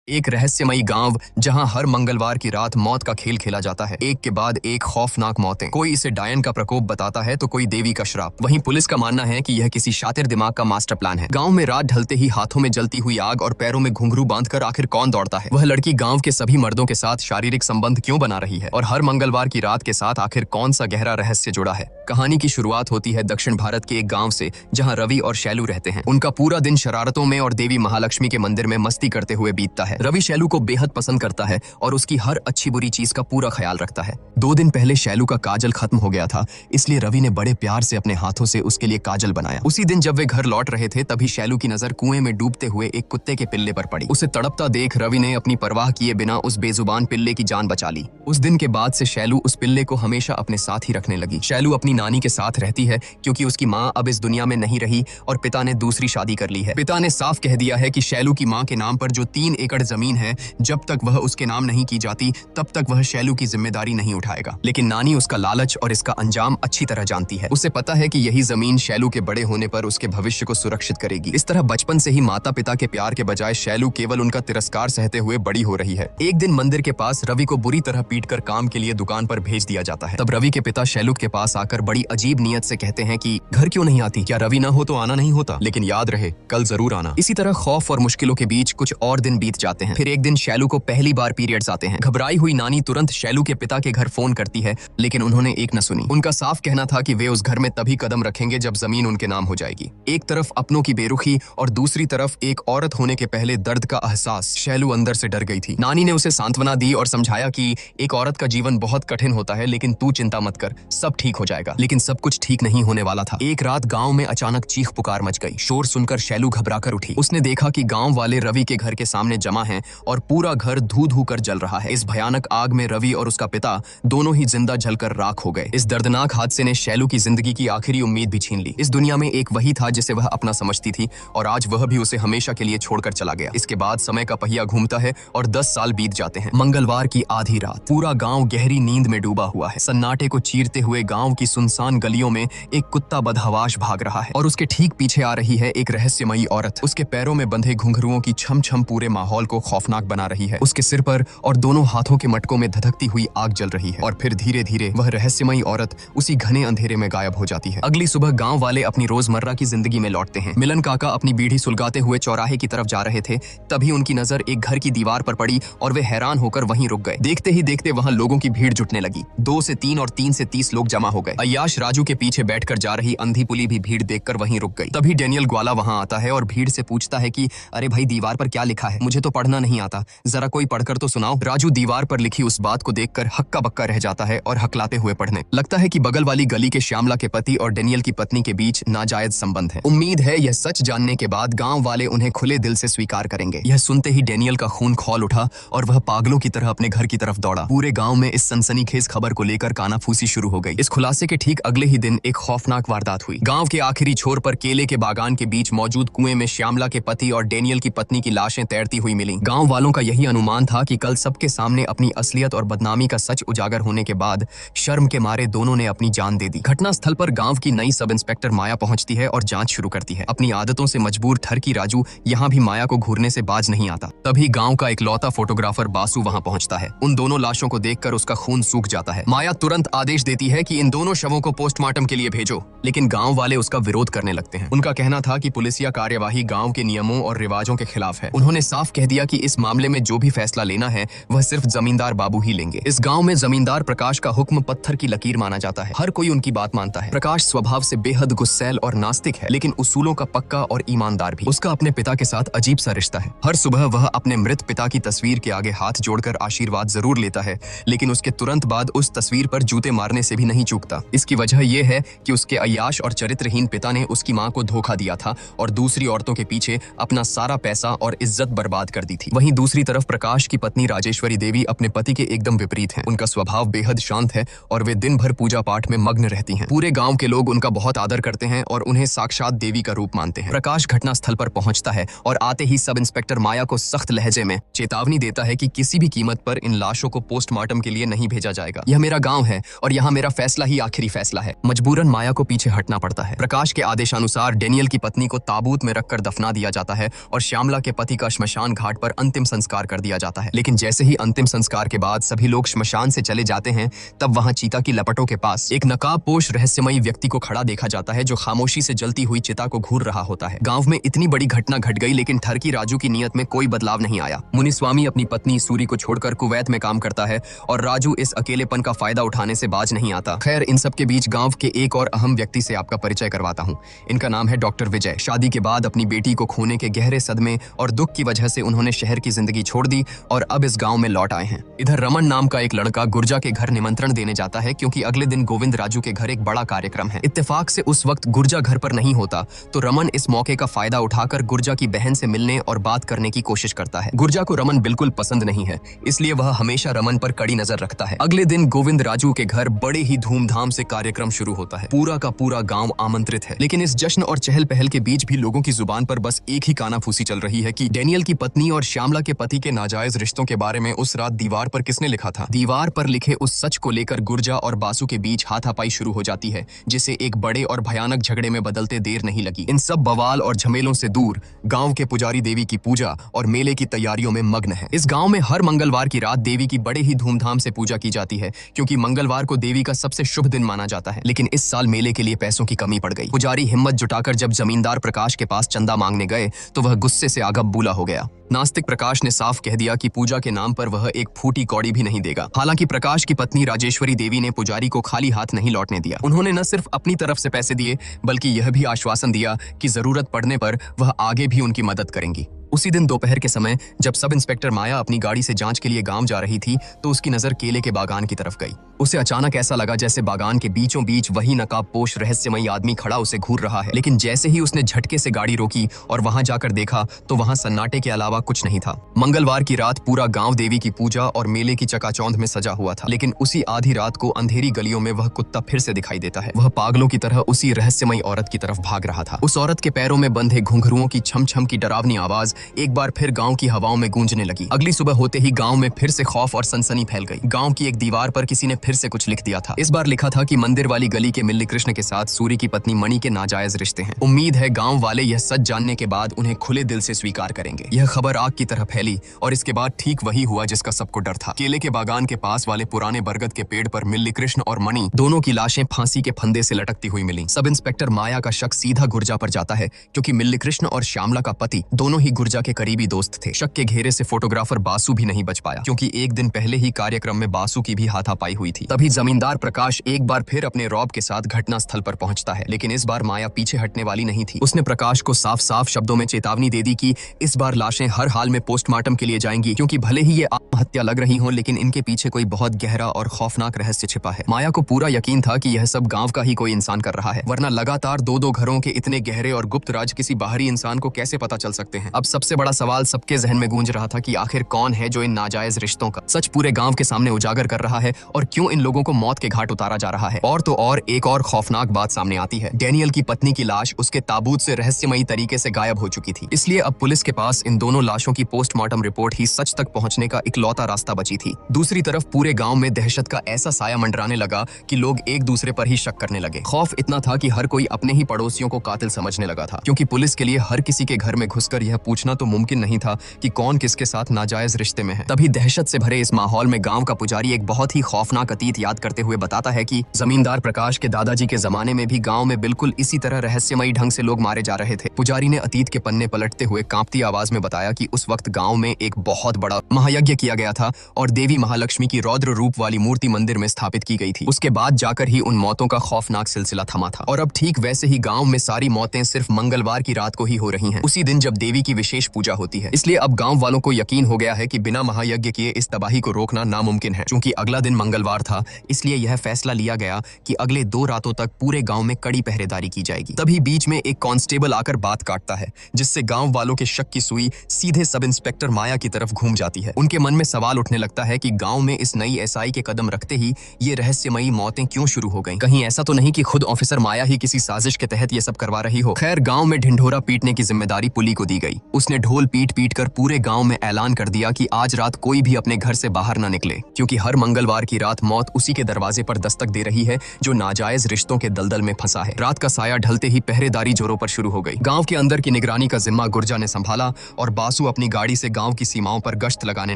एक रहस्यमयी गांव जहां हर मंगलवार की रात मौत का खेल खेला जाता है। एक के बाद एक खौफनाक मौतें। कोई इसे डायन का प्रकोप बताता है तो कोई देवी का श्राप। वहीं पुलिस का मानना है कि यह किसी शातिर दिमाग का मास्टर प्लान है। गांव में रात ढलते ही हाथों में जलती हुई आग और पैरों में घुंघरू बांधकर आखिर कौन दौड़ता है? वह लड़की गांव के सभी मर्दों के साथ शारीरिक संबंध क्यों बना रही है? और हर मंगलवार की रात के साथ आखिर कौन सा गहरा रहस्य जुड़ा है? कहानी की शुरुआत होती है दक्षिण भारत के एक गांव से, जहां रवि और शैलू रहते हैं। उनका पूरा दिन शरारतों में और देवी महालक्ष्मी के मंदिर में मस्ती करते हुए बीतता है। रवि शैलू को बेहद पसंद करता है और उसकी हर अच्छी बुरी चीज का पूरा ख्याल रखता है। 2 दिन पहले शैलू का काजल खत्म हो गया था, इसलिए रवि ने बड़े प्यार से अपने हाथों से उसके लिए काजल बनाया। उसी दिन जब वे घर लौट रहे थे, तभी शैलू की नजर कुएं में डूबते हुए एक कुत्ते के पिल्ले पर पड़ी। उसे तड़पता देख रवि ने अपनी परवाह किए बिना उस बेजुबान पिल्ले की जान बचा ली। उस दिन के बाद से शैलू उस पिल्ले को हमेशा अपने साथ ही रखने लगी। शैलू अपनी नानी के साथ रहती है क्योंकि उसकी माँ अब इस दुनिया में नहीं रही और पिता ने दूसरी शादी कर ली है। पिता ने साफ कह दिया है कि शैलू की माँ के नाम पर जो 3 एकड़ जमीन है, जब तक वह उसके नाम नहीं की जाती तब तक वह शैलू की जिम्मेदारी नहीं उठाएगा। लेकिन नानी उसका लालच और इसका अंजाम अच्छी तरह जानती है। उसे पता है कि यही जमीन शैलू के बड़े होने पर उसके भविष्य को सुरक्षित करेगी। इस तरह बचपन से ही माता पिता के प्यार के बजाय शैलू केवल उनका तिरस्कार सहते हुए बड़ी हो रही है। एक दिन मंदिर के पास रवि को बुरी तरह पीटकर काम के लिए दुकान पर भेज दिया जाता है। तब रवि के पिता शैलू के पास आकर बड़ी अजीब नियत से कहते हैं कि घर क्यों नहीं आती? क्या रवि ना हो तो आना नहीं होता? लेकिन याद रहे, कल जरूर आना। इसी तरह खौफ और मुश्किलों के बीच कुछ और दिन बीत जाते हैं। फिर एक दिन शैलू को पहली बार पीरियड्स आते हैं। घबराई हुई नानी तुरंत शैलू के पिता के घर फोन करती है, लेकिन उन्होंने एक न सुनी। उनका साफ कहना था कि वे उस घर में तभी कदम रखेंगे जब जमीन उनके नाम हो जाएगी। एक तरफ अपनों की बेरुखी और दूसरी तरफ एक औरत होने के पहले दर्द का एहसास। शैलू अंदर से डर गई थी। नानी ने उसे सांत्वना दी और समझाया कि एक औरत का जीवन बहुत कठिन होता है, लेकिन तू चिंता मत कर, सब ठीक हो जाएगा। लेकिन सब कुछ ठीक नहीं होने वाला था। एक रात गांव में अचानक चीख पुकार मच गई। शोर सुनकर शैलू घबराकर उठी। उसने देखा कि गांव वाले रवि के घर के सामने जमा हैं और पूरा घर धू धू कर जल रहा है। इस भयानक आग में रवि और उसका पिता दोनों ही जिंदा जलकर राख हो गए। इस दर्दनाक हादसे ने शैलू की जिंदगी की आखिरी उम्मीद भी छीन ली। इस दुनिया में एक वही था जिसे वह अपना समझती थी और आज वह भी उसे हमेशा के लिए छोड़कर चला गया। इसके बाद समय का पहिया घूमता है और 10 साल बीत जाते हैं। मंगलवार की आधी रात, पूरा गांव गहरी नींद में डूबा हुआ है। सन्नाटे को चीरते हुए गांव की सुनसान गलियों में एक कुत्ता बदहवाश भाग रहा है और उसके ठीक पीछे आ रही है एक रहस्यमयी औरत। उसके पैरों में बंधे घुंघरुओं की छम छम पूरे माहौल को खौफनाक बना रही है। उसके सिर पर और दोनों हाथों के मटकों में धधकती हुई आग जल रही है और फिर धीरे धीरे वह रहस्यमयी औरत उसी घने अंधेरे में गायब हो जाती है। अगली सुबह गांव वाले अपनी रोजमर्रा की जिंदगी में लौटते हैं। मिलन काका अपनी बीड़ी सुलगाते हुए चौराहे की तरफ जा रहे थे, तभी उनकी नजर एक घर की दीवार पर पड़ी और वे हैरान होकर वहीं रुक गए। देखते ही देखते वहां लोगों की भीड़ जुटने लगी। 2 से 3 और 3 से 30 लोग जमा हो गए। अय्याश राजू के पीछे बैठकर जा रही अंधी पुली भी भीड़ देखकर वहीं रुक गई। तभी डेनियल ग्वाला वहां आता है और भीड़ से पूछता है कि अरे भाई, दीवार पर क्या लिखा है? मुझे तो पढ़ना नहीं आता, जरा कोई पढ़कर तो सुनाओ। राजू दीवार पर लिखी उस बात को देखकर हक्का बक्का रह जाता है और हकलाते हुए पढ़ने लगता है कि बगल वाली गली के श्यामला के पति और डेनियल की पत्नी के बीच नाजायज संबंध है। उम्मीद है यह सच जानने के बाद गांव वाले उन्हें खुले दिल से स्वीकार करेंगे। यह सुनते ही डेनियल का खून खौल उठा और वह पागलों की तरह अपने घर की तरफ दौड़ा। पूरे गांव में इस सनसनीखेज खबर को लेकर कानाफूसी शुरू हो गई। इस खुलासे के ठीक अगले ही दिन एक खौफनाक वारदात हुई। गांव के आखिरी छोर पर केले के बागान के बीच मौजूद कुएं में श्यामला के पति और डेनियल की पत्नी की लाशें तैरती हुई मिली। गांव वालों का यही अनुमान था कि कल सबके सामने अपनी असलियत और बदनामी का सच उजागर होने के बाद शर्म के मारे दोनों ने अपनी जान दे दी। घटना स्थल पर गांव की नई सब इंस्पेक्टर माया पहुंचती है और जांच शुरू करती है। अपनी आदतों से मजबूर ठरकी राजू यहाँ भी माया को घूरने से बाज नहीं आता। तभी गांव का इकलौता फोटोग्राफर बासु वहां पहुंचता है। उन दोनों लाशों को देखकर उसका खून सूख जाता है। माया तुरंत आदेश देती है कि इन दोनों शवों को पोस्टमार्टम के लिए भेजो, लेकिन गांव वाले उसका विरोध करने लगते हैं। उनका कहना था कि पुलिसिया कार्यवाही गांव के नियमों और रिवाजों के खिलाफ है। उन्होंने साफ कह दिया कि इस मामले में जो भी फैसला लेना है वह सिर्फ जमींदार बाबू ही लेंगे। इस गांव में जमींदार प्रकाश का हुक्म पत्थर की लकीर माना जाता है। हर कोई उनकी बात मानता है। प्रकाश स्वभाव से बेहद गुस्सैल और नास्तिक है, लेकिन उसूलों का पक्का और ईमानदार भी। उसका अपने पिता के साथ अजीब सा रिश्ता है। हर सुबह वह अपने मृत पिता की तस्वीर के आगे हाथ जोड़कर आशीर्वाद जरूर लेता है, लेकिन उसके तुरंत बाद उस तस्वीर पर जूते मारने से भी नहीं चूकता। इसकी वजह यह है कि उसके अय्याश और चरित्रहीन पिता ने उसकी मां को धोखा दिया था और दूसरी औरतों के पीछे अपना सारा पैसा और इज्जत बर्बाद कर दी थी। वहीं दूसरी तरफ प्रकाश की पत्नी राजेश्वरी देवी अपने पति के एकदम विपरीत हैं। उनका स्वभाव बेहद शांत है और वे दिन भर पूजा पाठ में मग्न रहती हैं। पूरे गांव के लोग उनका बहुत आदर करते हैं और उन्हें साक्षात देवी का रूप मानते हैं। प्रकाश घटना स्थल पर पहुंचता है और आते ही सब इंस्पेक्टर माया को सख्त लहजे में चेतावनी देता है कि किसी भी कीमत पर इन लाशों को पोस्टमार्टम के लिए नहीं भेजा जाएगा। यह मेरा गांव है और यहाँ मेरा फैसला ही आखिरी फैसला है। मजबूरन माया को पीछे हटना पड़ता है। प्रकाश के आदेशानुसार डेनियल की पत्नी को ताबूत में रखकर दफना दिया जाता है और श्यामला के पति का श्मशान घाट घाट पर अंतिम संस्कार कर दिया जाता है। लेकिन जैसे ही अंतिम संस्कार के बाद सभी लोग श्मशान से चले जाते हैं, तब वहां चीता की लपटों के पास एक नकाबपोश रहस्यमयी व्यक्ति को खड़ा देखा जाता है, जो खामोशी से जलती हुई चिता को घूर रहा होता है। गांव में इतनी बड़ी घटना घट गई, लेकिन ठरकी राजू की नीयत में कोई बदलाव नहीं आया। मुनिस्वामी अपनी पत्नी सूरी को छोड़कर कुवैत में काम करता है और राजू इस अकेलेपन का फायदा उठाने से बाज नहीं आता। खैर, इन सब के बीच गांव के एक और अहम व्यक्ति से आपका परिचय करवाता हूं। इनका नाम है डॉक्टर विजय। शादी के बाद अपनी बेटी को खोने के गहरे सदमे और दुख की वजह से उन्होंने शहर की जिंदगी छोड़ दी और अब इस गांव में लौट आए हैं। इधर रमन नाम का एक लड़का गुर्जा के घर निमंत्रण देने जाता है, क्योंकि अगले दिन गोविंद राजू के घर एक बड़ा कार्यक्रम है। इत्तेफाक से उस वक्त गुर्जा घर पर नहीं होता, तो रमन इस मौके का फायदा उठाकर गुर्जा की बहन से मिलने और बात करने की कोशिश करता है। गुर्जा को रमन बिल्कुल पसंद नहीं है, इसलिए वह हमेशा रमन पर कड़ी नजर रखता है। अगले दिन गोविंद राजू के घर बड़े ही धूमधाम से कार्यक्रम शुरू होता है। पूरा का पूरा गांव आमंत्रित है। लेकिन इस जश्न और चहल पहल के बीच भी लोगों की जुबान पर बस एक ही कानाफूसी चल रही है कि डेनियल की पत्नी और श्यामला के पति के नाजायज रिश्तों के बारे में उस रात दीवार पर किसने लिखा था। दीवार पर लिखे उस सच को लेकर गुर्जा और बासु के बीच हाथापाई शुरू हो जाती है, जिसे एक बड़े और भयानक झगड़े में बदलते देर नहीं लगी। इन सब बवाल और झमेलों से दूर गांव के पुजारी देवी की पूजा और मेले की तैयारियों में मग्न है। इस गांव में हर मंगलवार की रात देवी की बड़े ही धूमधाम से पूजा की जाती है, क्योंकि मंगलवार को देवी का सबसे शुभ दिन माना जाता है। लेकिन इस साल मेले के लिए पैसों की कमी पड़ गई। पुजारी हिम्मत जुटाकर जब जमींदार प्रकाश के पास चंदा मांगने गए, तो वह गुस्से से आग बबूला हो गया। नास्तिक प्रकाश ने साफ कह दिया कि पूजा के नाम पर वह एक फूटी कौड़ी भी नहीं देगा। हालांकि प्रकाश की पत्नी राजेश्वरी देवी ने पुजारी को खाली हाथ नहीं लौटने दिया। उन्होंने न सिर्फ अपनी तरफ से पैसे दिए, बल्कि यह भी आश्वासन दिया कि जरूरत पड़ने पर वह आगे भी उनकी मदद करेंगी। उसी दिन दोपहर के समय जब सब इंस्पेक्टर माया अपनी गाड़ी से जांच के लिए गांव जा रही थी, तो उसकी नजर केले के बागान की तरफ गई। उसे अचानक ऐसा लगा जैसे बागान के बीचों बीच वही नकाबपोश रहस्यमयी आदमी खड़ा उसे घूर रहा है। लेकिन जैसे ही उसने झटके से गाड़ी रोकी और वहां जाकर देखा, तो वहां सन्नाटे के अलावा कुछ नहीं था। मंगलवार की रात पूरा गांव देवी की पूजा और मेले की चकाचौंध में सजा हुआ था। लेकिन उसी आधी रात को अंधेरी गलियों में वह कुत्ता फिर से दिखाई देता है। वह पागलों की तरह उसी रहस्यमयी औरत की तरफ भाग रहा था। उस औरत के पैरों में बंधे घुंघरुओं की छम छम की डरावनी आवाज एक बार फिर गांव की हवाओं में गूंजने लगी। अगली सुबह होते ही गांव में फिर से खौफ और सनसनी फैल गई। गांव की एक दीवार पर किसी ने फिर से कुछ लिख दिया था। इस बार लिखा था कि मंदिर वाली गली के मिल्ली कृष्ण के साथ सूरी की पत्नी मणि के नाजायज रिश्ते हैं। उम्मीद है गांव वाले यह सच जानने के बाद उन्हें खुले दिल से स्वीकार करेंगे। यह खबर आग की तरह फैली और इसके बाद ठीक वही हुआ जिसका सबको डर था। केले के बागान के पास वाले पुराने बरगद के पेड़ पर मिल्ली कृष्ण और मणि दोनों की लाशें फांसी के फंदे से लटकती हुई मिली। सब इंस्पेक्टर माया का शक सीधा गुर्जा पर जाता है, क्योंकि मिल्ली कृष्ण और श्यामला का पति दोनों ही गुर्जा के करीबी दोस्त थे। शक के घेरे से फोटोग्राफर बासु भी नहीं बच पाया, क्योंकि एक दिन पहले ही कार्यक्रम में बासु की भी हाथापाई हुई थी। तभी जमींदार प्रकाश एक बार फिर अपने रौब के साथ घटना स्थल पर पहुंचता है। लेकिन इस बार माया पीछे हटने वाली नहीं थी। उसने प्रकाश को साफ साफ शब्दों में चेतावनी दे दी कि इस बार लाशें हर हाल में पोस्टमार्टम के लिए जाएंगी, क्योंकि भले ही ये आत्महत्या लग रही हो, लेकिन इनके पीछे कोई बहुत गहरा और खौफनाक रहस्य छिपा है। माया को पूरा यकीन था कि यह सब गांव का ही कोई इंसान कर रहा है, वरना लगातार दो घरों के इतने गहरे और गुप्त राज किसी बाहरी इंसान को कैसे पता चल सकते हैं। अब सबसे बड़ा सवाल सबके जहन में गूंज रहा था कि आखिर कौन है जो इन नाजायज रिश्तों का सच पूरे गांव के सामने उजागर कर रहा है, और क्यों इन लोगों को मौत के घाट उतारा जा रहा है। और तो और एक और खौफनाक बात सामने आती है। डेनियल की पत्नी की लाश उसके ताबूत से रहस्यमयी तरीके से गायब हो चुकी थी। इसलिए अब पुलिस के पास इन दोनों लाशों की पोस्टमार्टम रिपोर्ट ही सच तक पहुंचने का इकलौता रास्ता बची थी। दूसरी तरफ पूरे गांव में दहशत का ऐसा साया मंडराने लगा कि लोग एक दूसरे पर ही शक करने लगे। खौफ इतना था कि हर कोई अपने ही पड़ोसियों को कातिल समझने लगा था, क्योंकि पुलिस के लिए हर किसी के घर में घुसकर यह पूछना तो मुमकिन नहीं था कि कौन किसके साथ नाजायज रिश्ते में है। तभी दहशत से भरे इस माहौल में गांव का पुजारी एक बहुत ही खौफनाक अतीत याद करते हुए बताता है कि जमींदार प्रकाश के दादाजी के जमाने में भी गांव में बिल्कुल इसी तरह रहस्यमयी ढंग से लोग मारे जा रहे थे। पुजारी ने अतीत के पन्ने पलटते हुए कांपती आवाज में बताया कि उस वक्त गांव में एक बहुत बड़ा महायज्ञ किया गया था और देवी महालक्ष्मी की रौद्र रूप वाली मूर्ति मंदिर में स्थापित की गई थी। उसके बाद जाकर ही उन मौतों का खौफनाक सिलसिला थमा था। और अब ठीक वैसे ही गांव में सारी मौतें सिर्फ मंगलवार की रात को ही हो रही हैं, उसी दिन जब देवी की विशेष पूजा होती है। इसलिए अब गांव वालों को यकीन हो गया है कि बिना महायज्ञ किए इस तबाही को रोकना नामुमकिन है। चूंकि अगला दिन मंगलवार था, इसलिए यह फैसला लिया गया कि अगले 2 रातों तक पूरे गांव में कड़ी पहरेदारी की जाएगी। तभी बीच में एक कांस्टेबल आकर बात काटता है, जिससे गांव वालों के शक की सुई सीधे सब इंस्पेक्टर माया की तरफ घूम जाती है। उनके मन में सवाल उठने लगता है कि गांव में इस नई एसआई के कदम रखते ही ये रहस्यमयी मौतें क्यों शुरू हो गईं? कहीं ऐसा तो नहीं कि खुद ऑफिसर माया ही किसी साजिश के तहत ये सब करवा रही हो। खैर, गांव में ढिंढोरा पीटने की जिम्मेदारी पुली को दी गई। उस उसने ढोल पीट पीट कर पूरे गांव में ऐलान कर दिया कि आज रात कोई भी अपने घर से बाहर ना निकले, क्योंकि हर मंगलवार की रात मौत उसी के दरवाजे पर दस्तक दे रही है जो नाजायज रिश्तों के दलदल में फंसा है। रात का साया ढलते ही पहरेदारी जोरों पर शुरू हो गई। गांव के अंदर की निगरानी का जिम्मा गुर्जा ने संभाला और बासु अपनी गाड़ी से गांव की सीमाओं पर गश्त लगाने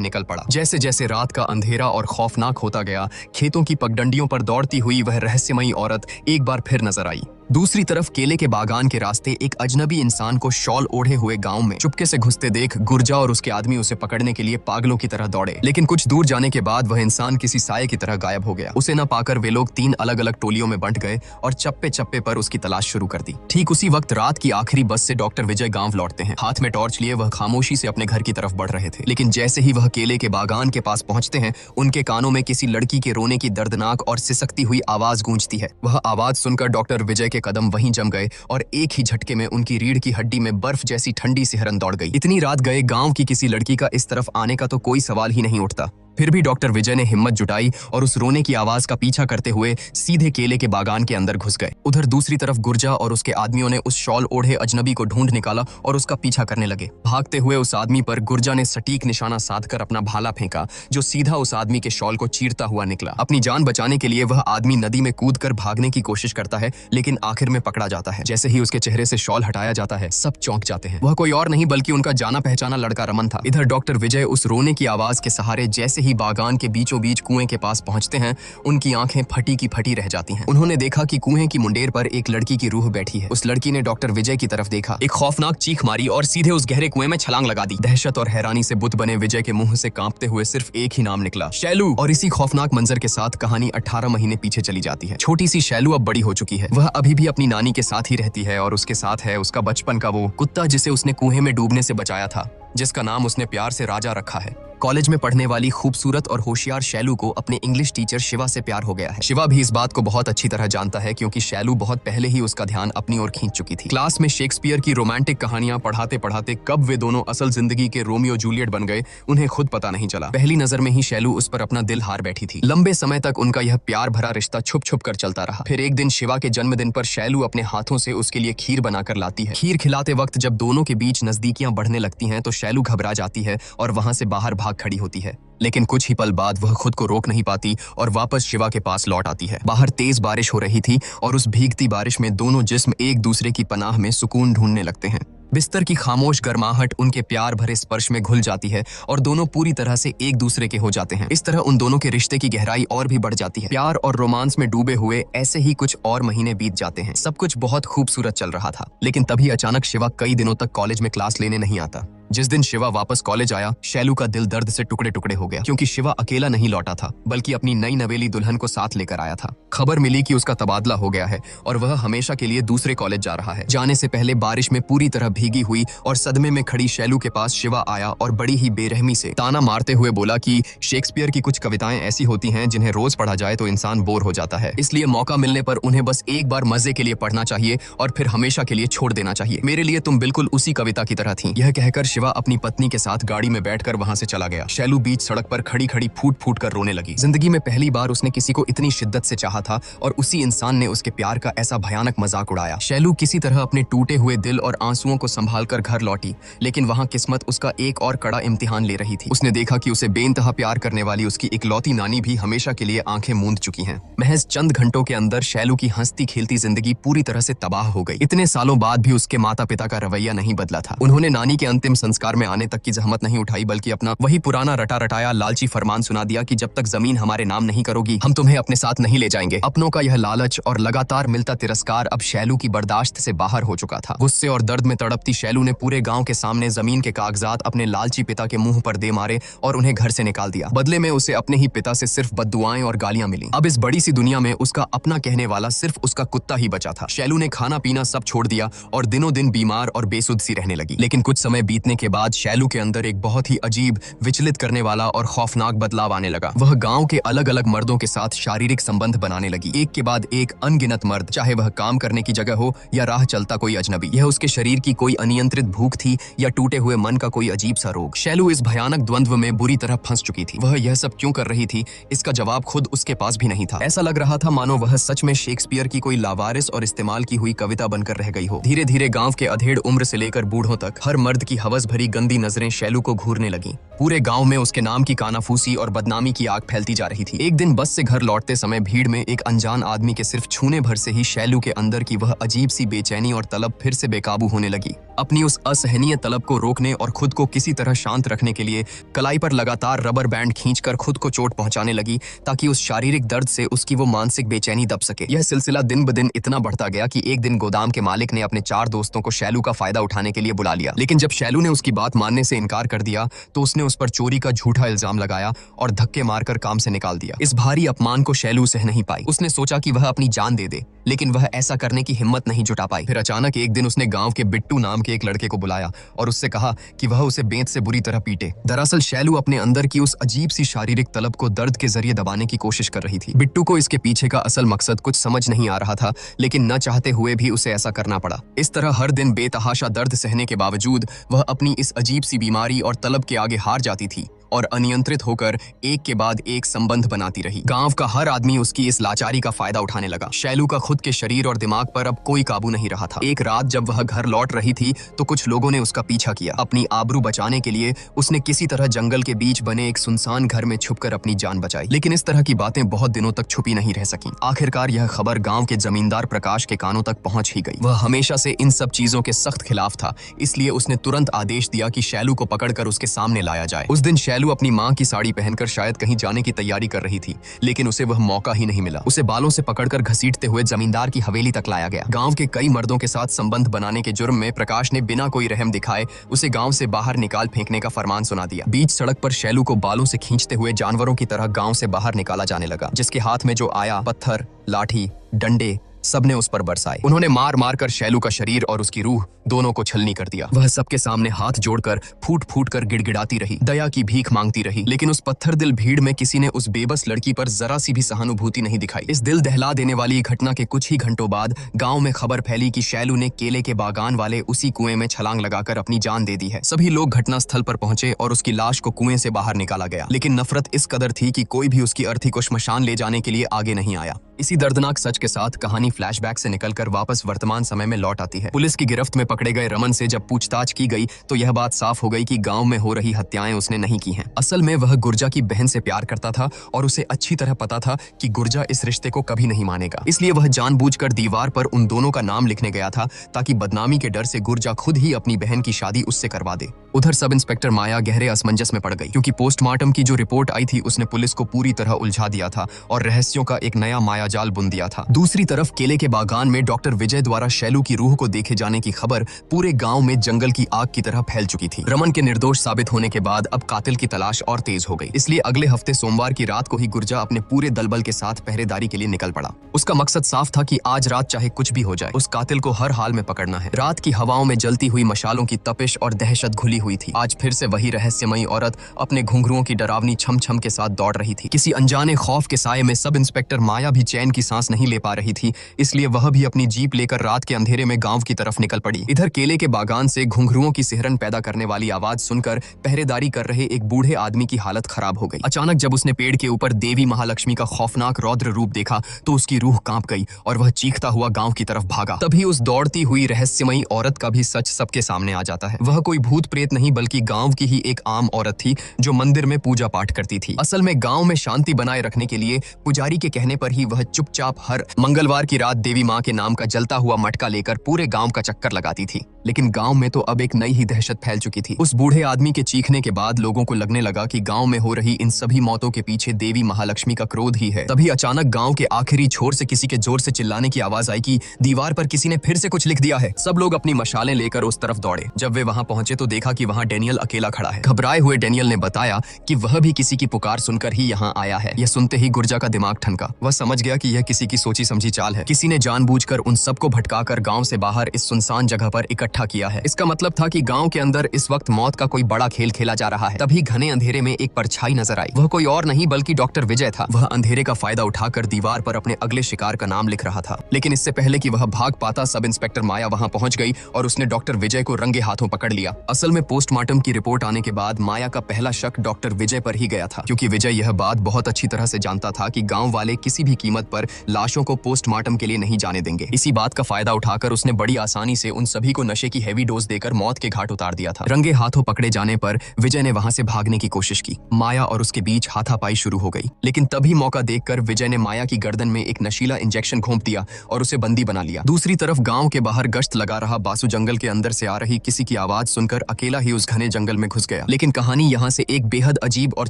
निकल पड़ा। जैसे जैसे रात का अंधेरा और खौफनाक होता गया, खेतों की पगडंडियों पर दौड़ती हुई वह रहस्यमयी औरत एक बार फिर नजर आई। दूसरी तरफ केले के बागान के रास्ते एक अजनबी इंसान को शॉल ओढ़े हुए गांव में चुपके से घुसते देख गुर्जा और उसके आदमी उसे पकड़ने के लिए पागलों की तरह दौड़े, लेकिन कुछ दूर जाने के बाद वह इंसान किसी साये की तरह गायब हो गया। उसे न पाकर वे लोग 3 अलग अलग टोलियों में बंट गए और चप्पे चप्पे पर उसकी तलाश शुरू कर दी। ठीक उसी वक्त रात की आखिरी बस से डॉक्टर विजय गांव लौटते हैं। हाथ में टॉर्च लिए वह खामोशी से अपने घर की तरफ बढ़ रहे थे, लेकिन जैसे ही वह केले के बागान के पास पहुंचते हैं, उनके कानों में किसी लड़की के रोने की दर्दनाक और सिसकती हुई आवाज गूंजती है। वह आवाज सुनकर डॉक्टर विजय के कदम वहीं जम गए और एक ही झटके में उनकी रीढ़ की हड्डी में बर्फ जैसी ठंडी सिहरन दौड़ गई। इतनी रात गए गांव की किसी लड़की का इस तरफ आने का तो कोई सवाल ही नहीं उठता। फिर भी डॉक्टर विजय ने हिम्मत जुटाई और उस रोने की आवाज का पीछा करते हुए सीधे केले के बागान के अंदर घुस गए। उधर दूसरी तरफ गुर्जा और उसके आदमियों ने उस शॉल ओढ़े अजनबी को ढूंढ निकाला और उसका पीछा करने लगे। भागते हुए उस आदमी पर गुर्जा ने सटीक निशाना साधकर अपना भाला फेंका, जो सीधा उस आदमी के शॉल को चीरता हुआ निकला। अपनी जान बचाने के लिए वह आदमी नदी में कूदकर भागने की कोशिश करता है, लेकिन आखिर में पकड़ा जाता है। जैसे ही उसके चेहरे से शॉल हटाया जाता है, सब चौंक जाते हैं। वह कोई और नहीं बल्कि उनका जाना पहचाना लड़का रमन था। इधर डॉक्टर विजय उस रोने की आवाज के सहारे जैसे ही बागान के बीचों बीच कुएं के पास पहुंचते हैं, उनकी आंखें फटी की फटी रह जाती हैं। उन्होंने देखा कि कुएं की मुंडेर पर एक लड़की की रूह बैठी है। उस लड़की ने डॉक्टर विजय की तरफ देखा, एक खौफनाक चीख मारी और सीधे उस गहरे कुएं में छलांग लगा दी। दहशत और हैरानी से बुत बने विजय के मुंह से कांपते हुए सिर्फ एक ही नाम निकला, शैलू। और इसी खौफनाक मंजर के साथ कहानी 18 महीने पीछे चली जाती है। छोटी सी शैलू अब बड़ी हो चुकी है। वह अभी भी अपनी नानी के साथ ही रहती है और उसके साथ है उसका बचपन का वो कुत्ता जिसे उसने कुएं में डूबने से बचाया था, जिसका नाम उसने प्यार से राजा रखा है। कॉलेज में पढ़ने वाली खूबसूरत और होशियार शैलू को अपने इंग्लिश टीचर शिवा से प्यार हो गया है। शिवा भी इस बात को बहुत अच्छी तरह जानता है, क्योंकि शैलू बहुत पहले ही उसका ध्यान अपनी ओर खींच चुकी थी। क्लास में शेक्सपियर की रोमांटिक कहानियां पढ़ाते पढ़ाते कब वे दोनों असल जिंदगी के रोमियो जूलियट बन गए, उन्हें खुद पता नहीं चला। पहली नजर में ही शैलू उस पर अपना दिल हार बैठी थी। लंबे समय तक उनका यह प्यार भरा रिश्ता छुप छुप कर चलता रहा। फिर एक दिन शिवा के जन्मदिन पर शैलू अपने हाथों से उसके लिए खीर बनाकर लाती है। खीर खिलाते वक्त जब दोनों के बीच नजदीकियां बढ़ने लगती हैं, तो शैलू घबरा जाती है और वहां से बाहर भाग खड़ी होती है। लेकिन कुछ ही पल बाद वह खुद को रोक नहीं पाती और वापस शिवा के पास लौट आती है। बाहर तेज बारिश हो रही थी और उस भीगती बारिश में दोनों जिस्म एक दूसरे की पनाह में सुकून ढूंढने लगते हैं। बिस्तर की खामोश गर्माहट उनके प्यार भरे स्पर्श में घुल जाती है और दोनों पूरी तरह से एक दूसरे के हो जाते हैं। इस तरह उन दोनों के रिश्ते की गहराई और भी बढ़ जाती है। प्यार और रोमांस में डूबे हुए ऐसे ही कुछ और महीने बीत जाते हैं। सब कुछ बहुत खूबसूरत चल रहा था, लेकिन तभी अचानक शिवा कई दिनों तक कॉलेज में क्लास लेने नहीं आता। जिस दिन शिवा वापस कॉलेज आया, शैलू का दिल दर्द से टुकड़े टुकड़े हो गया, क्योंकि शिवा अकेला नहीं लौटा था, बल्कि अपनी नई नवेली दुल्हन को साथ लेकर आया था। खबर मिली कि उसका तबादला हो गया है और वह हमेशा के लिए दूसरे कॉलेज जा रहा है। जाने से पहले बारिश में पूरी तरह भीगी हुई और सदमे में खड़ी शैलू के पास शिवा आया और बड़ी ही बेरहमी से ताना मारते हुए बोला कि शेक्सपियर की कुछ कविताएं ऐसी होती हैं जिन्हें रोज पढ़ा जाए तो इंसान बोर हो जाता है, इसलिए मौका मिलने पर उन्हें बस एक बार मजे के लिए पढ़ना चाहिए और फिर हमेशा के लिए छोड़ देना चाहिए। मेरे लिए तुम बिल्कुल उसी कविता की तरह थी। यह कहकर शिवा अपनी पत्नी के साथ गाड़ी में बैठकर वहां से चला गया। शैलू बीच सड़क पर खड़ी खड़ी फूट फूट कर रोने लगी। जिंदगी में पहली बार उसने किसी को इतनी शिद्दत से चाहा था और उसी इंसान ने उसके प्यार का ऐसा भयानक मजाक उड़ाया। शैलू किसी तरह अपने टूटे हुए दिल और आंसुओं को संभाल कर घर लौटी, लेकिन वहां किस्मत उसका एक और कड़ा इम्तिहान ले रही थी। उसने देखा कि उसे बेइंतहा प्यार करने वाली उसकी इकलौती नानी भी हमेशा के लिए आंखें मूंद चुकी हैं। महज चंद घंटों के अंदर शैलू की हंसती खेलती जिंदगी पूरी तरह से तबाह हो गई। इतने सालों बाद भी उसके माता पिता का रवैया नहीं बदला था। उन्होंने नानी के अंतिम संस्कार में आने तक की जहमत नहीं उठाई, बल्कि अपना वही पुराना रटा रटाया लालची फरमान सुना दिया कि जब तक जमीन हमारे नाम नहीं करोगी, हम तुम्हें अपने साथ नहीं ले जाएंगे। अपनों का यह लालच और लगातार मिलता तिरस्कार अब शैलू की बर्दाश्त से बाहर हो चुका था। गुस्से और दर्द में तड़पती शैलू ने पूरे गांव के सामने जमीन के कागजात अपने लालची पिता के मुंह पर दे मारे और उन्हें घर से निकाल दिया। बदले में उसे अपने ही पिता से सिर्फ बद्दुआएं और गालियां मिली। अब इस बड़ी सी दुनिया में उसका अपना कहने वाला सिर्फ उसका कुत्ता ही बचा था। शैलू ने खाना पीना सब छोड़ दिया और दिनों दिन बीमार और बेसुध सी रहने लगी। लेकिन कुछ समय बीतने के बाद शैलू के अंदर एक बहुत ही अजीब, विचलित करने वाला और खौफनाक बदलाव आने लगा। वह गांव के अलग अलग मर्दों के साथ शारीरिक संबंध बनाने लगी। एक के बाद एक अनगिनत मर्द, चाहे वह काम करने की जगह हो या राह चलता कोई अजनबी। यह उसके शरीर की कोई अनियंत्रित भूख थी या टूटे हुए मन का कोई अजीब सा रोग। शैलू इस भयानक द्वंद्व में बुरी तरह फंस चुकी थी। वह यह सब क्यों कर रही थी, इसका जवाब खुद उसके पास भी नहीं था। ऐसा लग रहा था मानो वह सच में शेक्सपियर की कोई लावारिस और इस्तेमाल की हुई कविता बनकर रह गई हो। धीरे धीरे गांव के अधेड़ उम्र से लेकर बूढ़ों तक हर मर्द की हवस बदहवस भरी गंदी नजरें शैलू को घूरने लगीं। पूरे गांव में उसके नाम की कानाफूसी और बदनामी की आग फैलती जा रही थी। एक दिन बस से घर लौटते समय भीड़ में एक अनजान आदमी के सिर्फ छूने भर से ही शैलू के अंदर की वह अजीब सी बेचैनी और तलब फिर से बेकाबू होने लगी। अपनी उस असहनीय तलब को रोकने और खुद को किसी तरह शांत रखने के लिए कलाई पर लगातार रबर बैंड खींचकर खुद को चोट पहुंचाने लगी, ताकि उस शारीरिक दर्द से उसकी वो मानसिक बेचैनी दब सके। यह सिलसिला दिन ब दिन इतना बढ़ता गया कि एक दिन गोदाम के मालिक ने अपने 4 दोस्तों को शैलू का फायदा उठाने के लिए बुला लिया। लेकिन जब शैलू ने उसकी बात मानने से इनकार कर दिया तो उसने उस पर चोरी का झूठा इल्जाम लगाया और धक्के मारकर काम से निकाल दिया। इस भारी अपमान को शैलू सह नहीं पाई। उसने सोचा कि वह अपनी जान दे दे, लेकिन वह ऐसा करने की हिम्मत नहीं जुटा पाई। फिर अचानक एक दिन उसने गांव के बिट्टू नाम के एक लड़के को बुलाया और उससे कहा कि वह उसे बेंत से बुरी तरह पीटे। दरअसल शैलू अपने अंदर की उस अजीब सी शारीरिक तलब को दर्द के जरिए दबाने की कोशिश कर रही थी। बिट्टू को इसके पीछे का असल मकसद कुछ समझ नहीं आ रहा था, लेकिन न चाहते हुए भी उसे ऐसा करना पड़ा। इस तरह हर दिन बेतहाशा दर्द सहने के बावजूद वह अपनी इस अजीब सी बीमारी और तलब के आगे हार जाती थी और अनियंत्रित होकर एक के बाद एक संबंध बनाती रही। गांव का हर आदमी उसकी इस लाचारी का फायदा उठाने लगा। शैलू का खुद के शरीर और दिमाग पर अब कोई काबू नहीं रहा था। एक रात जब वह घर लौट रही थी तो कुछ लोगों ने उसका पीछा किया। अपनी आबरू बचाने के लिए उसने किसी तरह जंगल के बीच बने एक सुनसान घर में छुपकर अपनी जान बचाई। लेकिन इस तरह की बातें बहुत दिनों तक छुपी नहीं रह सकी। आखिरकार यह खबर गांव के जमींदार प्रकाश के कानों तक पहुंच ही गई। वह हमेशा से इन सब चीजों के सख्त खिलाफ था, इसलिए उसने तुरंत आदेश दिया कि शैलू को पकड़कर उसके सामने लाया जाए। उस दिन शैलू अपनी मां की साड़ी पहनकर शायद कहीं जाने की तैयारी कर रही थी, लेकिन उसे वह मौका ही नहीं मिला। उसे बालों से पकड़कर घसीटते हुए जमींदार की हवेली तक लाया गया। गांव के कई मर्दों के साथ संबंध बनाने के जुर्म में प्रकाश ने बिना कोई रहम दिखाए उसे गांव से बाहर निकाल फेंकने का फरमान सुना दिया। बीच सड़क पर शैलू को बालों से खींचते हुए जानवरों की तरह गांव से बाहर निकाला जाने लगा। जिसके हाथ में जो आया, पत्थर, लाठी, डंडे सबने उस पर बरसाए। उन्होंने मार मार कर शैलू का शरीर और उसकी रूह दोनों को छलनी कर दिया। वह सबके सामने हाथ जोड़कर फूट फूट कर गिड़गिड़ाती रही, दया की भीख मांगती रही। लेकिन उस पत्थर दिल भीड़ में किसी ने उस बेबस लड़की पर जरा सी भी सहानुभूति नहीं दिखाई। इस दिल दहला देने वाली घटना के कुछ ही घंटों बाद गांव में खबर फैली कि शैलू ने केले के बागान वाले उसी कुएं में छलांग लगाकर अपनी जान दे दी है। सभी लोग घटनास्थल पर पहुंचे और उसकी लाश को कुएं से बाहर निकाला गया। लेकिन नफरत इस कदर थी कि कोई भी उसकी अर्थी को श्मशान ले जाने के लिए आगे नहीं आया। इसी दर्दनाक सच के साथ कहानी फ्लैशबैक से निकलकर वापस वर्तमान समय में लौट आती है। पुलिस की गिरफ्त में पकड़े गए रमन से जब पूछताछ की गई तो यह बात साफ हो गई कि गांव में हो रही हत्याएं उसने नहीं की हैं। असल में वह गुर्जा की बहन से प्यार करता था और उसे अच्छी तरह पता था कि गुर्जा इस रिश्ते को कभी नहीं मानेगा। इसलिए वह जानबूझकर दीवार पर उन दोनों का नाम लिखने गया था, ताकि बदनामी के डर से गुर्जा खुद ही अपनी बहन की शादी उससे करवा दे। उधर सब इंस्पेक्टर माया गहरे असमंजस में पड़ गई, क्योंकि पोस्टमार्टम की जो रिपोर्ट आई थी उसने पुलिस को पूरी तरह उलझा दिया था और रहस्यों का एक नया मायाजाल बुन दिया था। दूसरी तरफ केले के बागान में डॉक्टर विजय द्वारा शैलू की रूह को देखे जाने की खबर पूरे गांव में जंगल की आग की तरह फैल चुकी थी। रमन के निर्दोष साबित होने के बाद अब कातिल की तलाश और तेज हो गई। इसलिए अगले हफ्ते सोमवार की रात को ही गुर्जा अपने पूरे दलबल के साथ पहरेदारी के लिए निकल पड़ा। उसका मकसद साफ था कि आज रात चाहे कुछ भी हो जाए, उस कातिल को हर हाल में पकड़ना है। रात की हवाओं में जलती हुई मशालों की तपिश और दहशत घुली हुई थी। आज फिर से वही रहस्यमयी औरत अपने घुंघरुओं की डरावनी छम छम के साथ दौड़ रही थी। किसी अनजाने खौफ के साये में सब इंस्पेक्टर माया भी चैन की सांस नहीं ले पा रही थी, इसलिए वह भी अपनी जीप लेकर रात के अंधेरे में गांव की तरफ निकल पड़ी। इधर केले के बागान से घुंघरुओं की सिहरन पैदा करने वाली आवाज सुनकर पहरेदारी कर रहे एक बूढ़े आदमी की हालत खराब हो गई। अचानक जब उसने पेड़ के ऊपर देवी महालक्ष्मी का खौफनाक रौद्र रूप देखा तो उसकी रूह कांप गई और वह चीखता हुआ गांव की तरफ भागा। तभी उस दौड़ती हुई रहस्यमयी औरत का भी सच सबके सामने आ जाता है। वह कोई भूत प्रेत नहीं बल्कि गांव की ही एक आम औरत थी जो मंदिर में पूजा पाठ करती थी। असल में गांव में शांति बनाए रखने के लिए पुजारी के कहने पर ही वह चुपचाप हर मंगलवार की रात देवी मां के नाम का जलता हुआ मटका लेकर पूरे गांव का चक्कर लगाती थी। लेकिन गांव में तो अब एक नई ही दहशत फैल चुकी थी। उस बूढ़े आदमी के चीखने के बाद लोगों को लगने लगा कि गांव में हो रही इन सभी मौतों के पीछे देवी महालक्ष्मी का क्रोध ही है। तभी अचानक गांव के आखिरी छोर से किसी के जोर से चिल्लाने की आवाज आई कि दीवार पर किसी ने फिर से कुछ लिख दिया है। सब लोग अपनी मशालें लेकर उस तरफ दौड़े। जब वे वहां पहुंचे तो देखा कि वहां डेनियल अकेला खड़ा है। घबराए हुए डेनियल ने बताया कि वह भी किसी की पुकार सुनकर ही यहाँ आया है। यह सुनते ही गुर्जा का दिमाग ठनका। वह समझ गया कि यह किसी की सोची समझी चाल है। किसी ने जानबूझकर उन सबको भटकाकर गांव से बाहर इस सुनसान जगह पर इकट्ठा किया है। इसका मतलब था कि गांव के अंदर इस वक्त मौत का कोई बड़ा खेल खेला जा रहा है। तभी घने अंधेरे में एक परछाई नजर आई। वह कोई और नहीं बल्कि डॉक्टर विजय था। वह अंधेरे का फायदा उठाकर दीवार पर अपने अगले शिकार का नाम लिख रहा था। लेकिन इससे पहले कि वह भाग पाता सब इंस्पेक्टर माया वहां पहुंच गई और उसने डॉक्टर विजय को रंगे हाथों पकड़ लिया। असल में पोस्टमार्टम की रिपोर्ट आने के बाद माया का पहला शक डॉक्टर विजय पर ही गया था, क्योंकि विजय यह बात बहुत अच्छी तरह से जानता था कि गांव वाले किसी भी कीमत कीमत पर लाशों को पोस्टमार्टम के लिए नहीं जाने देंगे। इसी बात का फायदा उठाकर उसने बड़ी आसानी से उन सभी को नशे की हैवी डोज देकर मौत के घाट उतार दिया था। रंगे हाथों पकड़े जाने पर विजय ने वहां से भागने की कोशिश की। माया और उसके बीच हाथापाई शुरू हो गई, लेकिन तभी मौका देखकर विजय ने माया की गर्दन में एक नशीला इंजेक्शन घोंप दिया और उसे बंदी बना लिया। दूसरी तरफ गांव के बाहर गश्त लगा रहा बासु जंगल के अंदर से आ रही किसी की आवाज सुनकर अकेला ही उस घने जंगल में घुस गया। लेकिन कहानी यहाँ से एक बेहद अजीब और